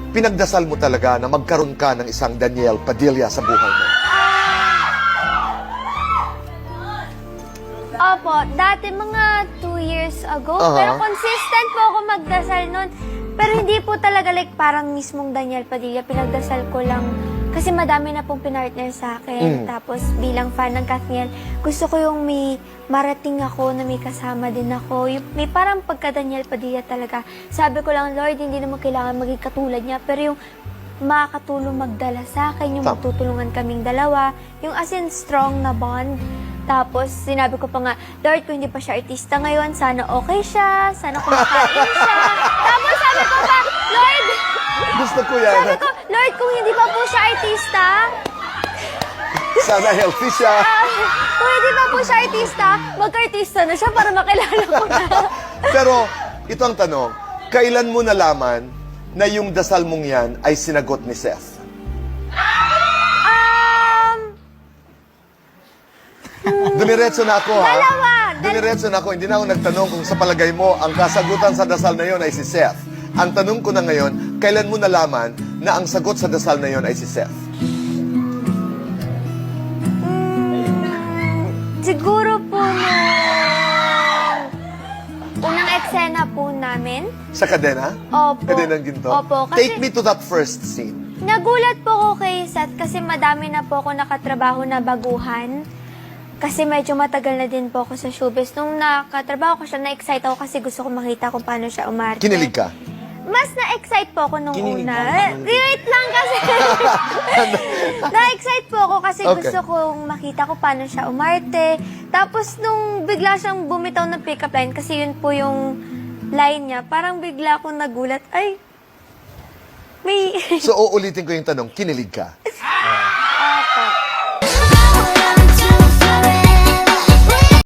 pinagdasal mo talaga na magkaroon ka ng isang Daniel Padilla sa buhay mo? Opo, dati mga 2 years ago. Pero consistent po ako magdasal nun. Pero hindi po talaga like parang mismong Daniel Padilla. Pinagdasal ko lang kasi madami na pong pinartner sa akin. Tapos bilang fan ng Kathniel, gusto ko yung may marating ako na may kasama din ako. Yung, may parang pagka-Daniel Padilla talaga. Sabi ko lang, Lord, hindi naman kailangan maging katulad niya. Pero yung makakatulong magdala sa akin, yung magtutulungan kaming dalawa. Yung as in strong na bond. Tapos, sinabi ko pa nga, Lord, kung hindi pa siya artista ngayon, sana okay siya, sana kumakain siya. Tapos sabi ko pa, Lord, Gusto ko yan. sabi ko, Lord, kung hindi pa po siya artista, Sana healthy siya. kung hindi pa po siya artista, mag-artista na siya para makilala ko na. Pero, ito ang tanong, kailan mo nalaman na yung dasal mong yan ay sinagot ni Seth? Dumiretso na ako, ha? Dalawa. Dumiretso na ako. Hindi na ako nagtanong kung sa palagay mo, ang kasagutan sa dasal na yon ay si Seth. Ang tanong ko na ngayon, kailan mo nalaman na ang sagot sa dasal na yon ay si Seth? Siguro po unang eksena po namin. Sa kadena? Opo. Kadenang ginto? Opo, kasi Take me to that first scene. nagulat po ako kay Seth kasi madami na po ako nakatrabaho na baguhan. Kasi medyo matagal na din po ako sa showbiz. Nung nakatrabaho ko siya, na-excite ako kasi gusto ko makita kung paano siya umarte. Kinilig ka? Mas na-excite po ako nung Kinilig una. ka? Wait lang kasi. Na-excite po ako kasi Okay. gusto kong makita ko paano siya umarte. Tapos nung bigla siyang bumitaw ng pick-up line, kasi yun po yung line niya, parang bigla akong nagulat, ay, may... So, uulitin ko yung tanong, kinilig ka?